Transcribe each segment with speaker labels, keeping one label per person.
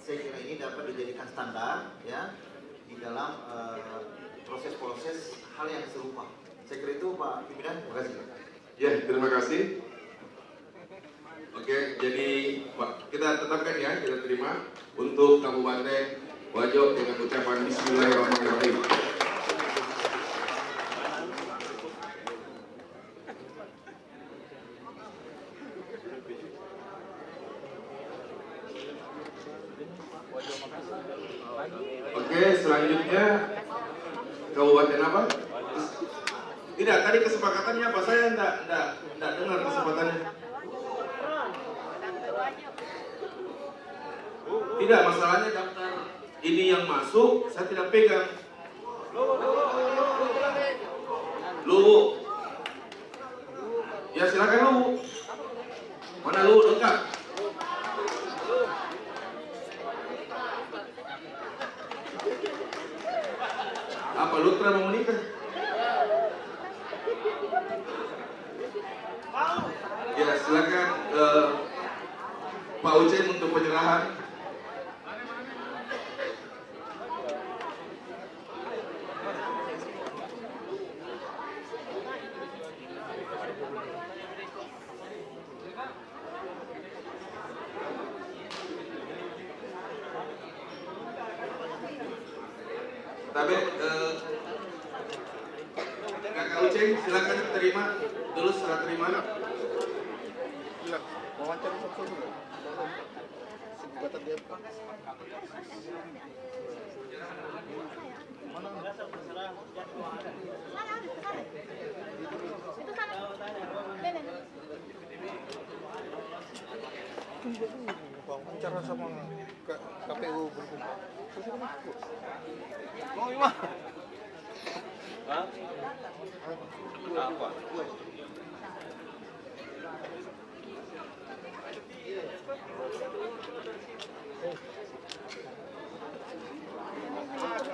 Speaker 1: saya kira ini dapat dijadikan standar ya di dalam proses-proses hal yang serupa. Saya kira itu Pak Pimpinan, terima kasih.
Speaker 2: Ya, terima kasih. Oke, jadi Pak, kita tetapkan ya, kita terima untuk Kabupaten Wajo dengan ucapan Bismillahirrahmanirrahim. Oke, selanjutnya Kabupaten apa? Tidak, tadi kesepakatannya apa? Saya enggak dengar kesempatannya. Tidak, masalahnya daftar ini yang masuk, saya tidak pegang. Luwu. Ya silakan Luwu. Mana Luwu lengkap? Apa Lutra mau menikah? Ya silakan Pak Ucen untuk penyerahan. Tapi Kakak Uceng silakan terima dulu serah terima.
Speaker 3: Wawancara satu dulu. Gugatan dia. Mana? Wawancara sama KPU berkumpul. Mau gimana? Hah? Apa?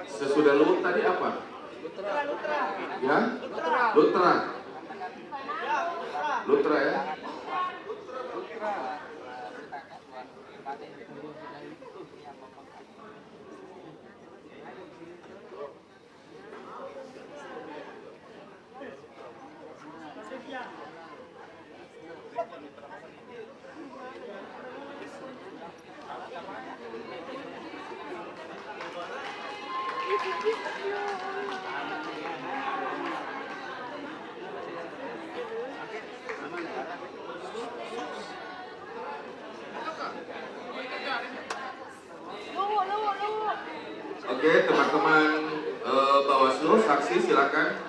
Speaker 2: Sesudah Luwu tadi apa?
Speaker 3: Lutra.
Speaker 2: Ya? Lutra. Lutra ya? Oke, teman-teman Bawaslu, saksi silakan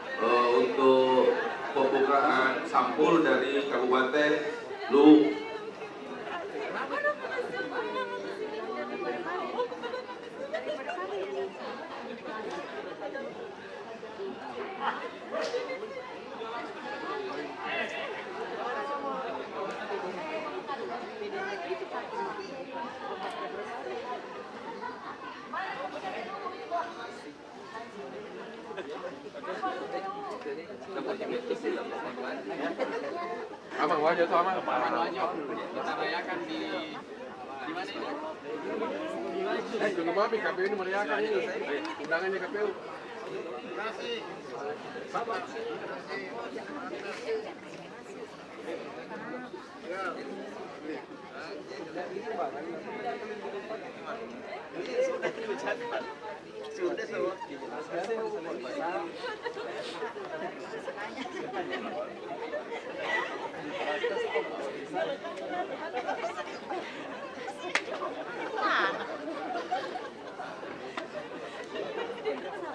Speaker 2: untuk pembukaan sampul dari Kabupaten Luwu. Abang wajah tuh aman.
Speaker 4: Kita rayakan di mana ini?
Speaker 2: Jangan lupa KPU ini meriahkan ini. Undangannya KPU.
Speaker 4: Terima kasih.
Speaker 2: Sabar.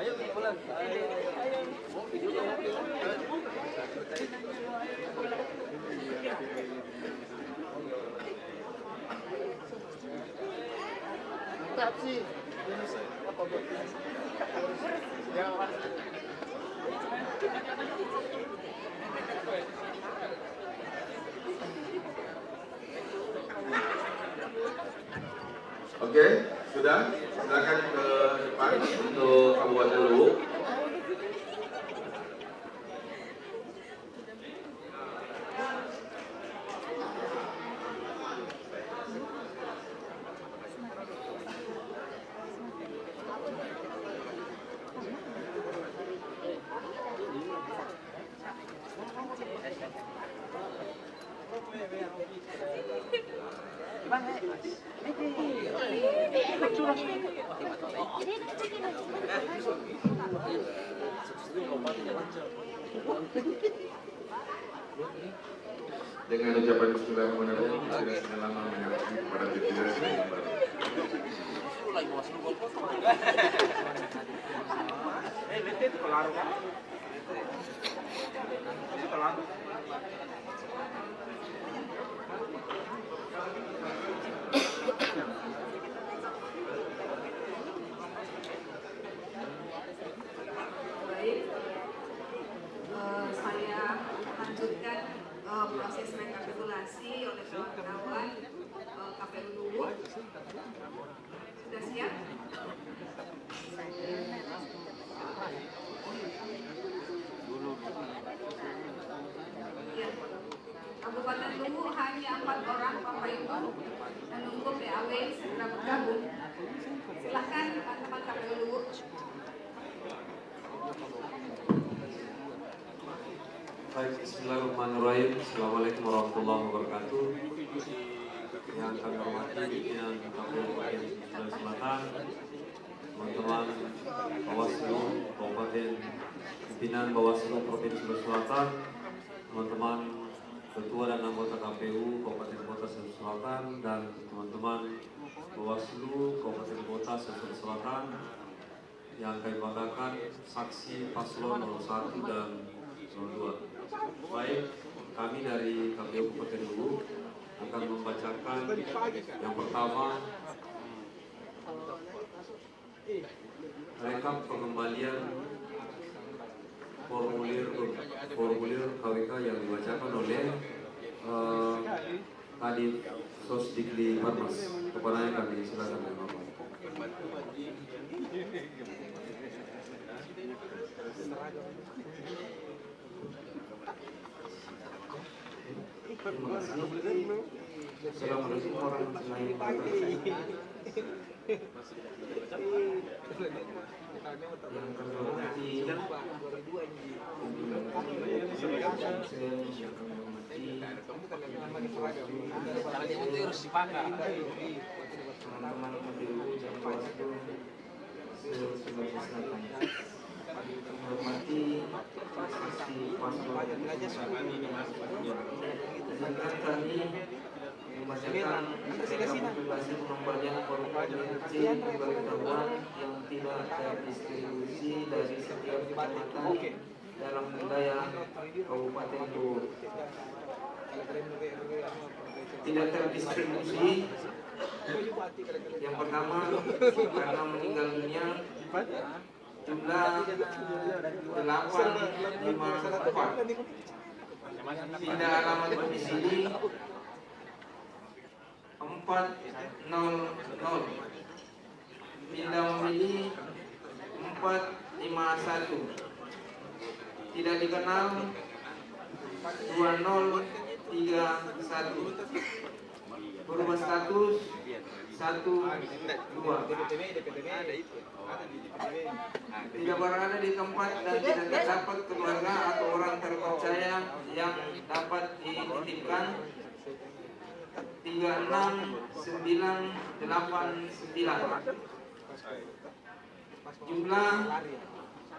Speaker 3: Ayo pulang. Taksi. Apa buat? Ya.
Speaker 2: Oke, sudah. Silakan ke depan untuk Kabupaten Luwu. Dengan ucapan bismillahirrahmanirrahim, sudah selama menyerahkan kepada pimpinan yang baru.
Speaker 5: Saya lanjutkan proses rekapitulasi oleh kawan-kawan KPU dulu. Sudah siap? Ya. Kabupaten Luwu hanya 4 orang Bapak Ibu menunggu PAW segera bergabung. Silakan teman-teman KPU Luwu.
Speaker 6: Baik, bismillahirrahmanirrahim. Assalamualaikum warahmatullahi wabarakatuh. Yang kami hormati pimpinan KPU Kabupaten Sulawesi Selatan, teman-teman Bawaslu Kabupaten, pimpinan Bawaslu Provinsi Sulawesi Selatan, teman-teman Ketua dan anggota KPU Kabupaten Kota Sulawesi Selatan, dan teman-teman Bawaslu Kabupaten Kota Sulawesi Selatan yang kami banggakan, saksi paslon 01 dan 02. Baik, kami dari KPU Kabupaten Luwu akan membacakan yang pertama rekap pengembalian formulir KWK yang dibacakan oleh Kadif Sosdikli Patmas. Kepada kami silakan.
Speaker 7: Assalamualaikum warahmatullahi wabarakatuh. Yang kami hormati teman-teman KPU dan Bawaslu Sulawesi Selatan. Menghormati saksi paslon. Izinkan kami membacakan rekapitulasi pengembalian formulir C pemberitahuan yang tidak terdistribusi dari setiap kecamatan dalam wilayah Kabupaten Luwu. Tidak terdistribusi yang pertama karena meninggal dunia jumlah 854, pindah alamat domisili 400, pindah memilih 451, tidak dikenal 2031, berubah status 12, tidak berada di tempat dan tidak terdapat keluarga atau orang terpercaya yang dapat dititipkan 36989, jumlah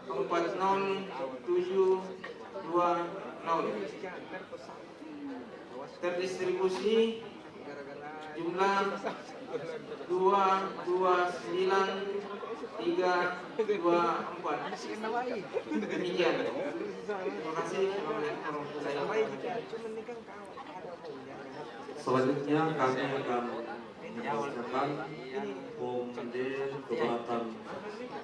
Speaker 7: 40720, terdistribusi jumlah 229324. Demikian. Terima kasih.
Speaker 6: Selanjutnya kami akan membacakan formulir keberatan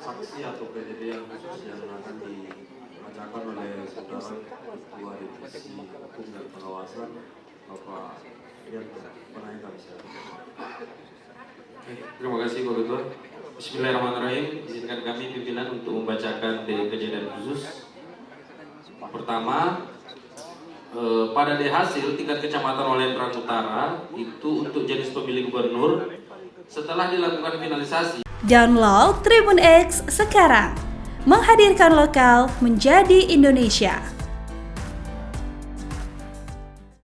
Speaker 6: saksi atau kejadian khusus yang akan dibacakan oleh saudara Ketua Divisi Hukum dan Pengawasan Bapak Yanto.
Speaker 8: Terima kasih Pak Ketua. Bismillahirrahmanirrahim. Izinkan kami pimpinan untuk membacakan kejadian khusus. Pertama, pada hasil tingkat kecamatan Walendran Utara itu untuk jenis pemilih gubernur setelah dilakukan finalisasi.
Speaker 9: Download Tribun X sekarang, menghadirkan lokal menjadi Indonesia.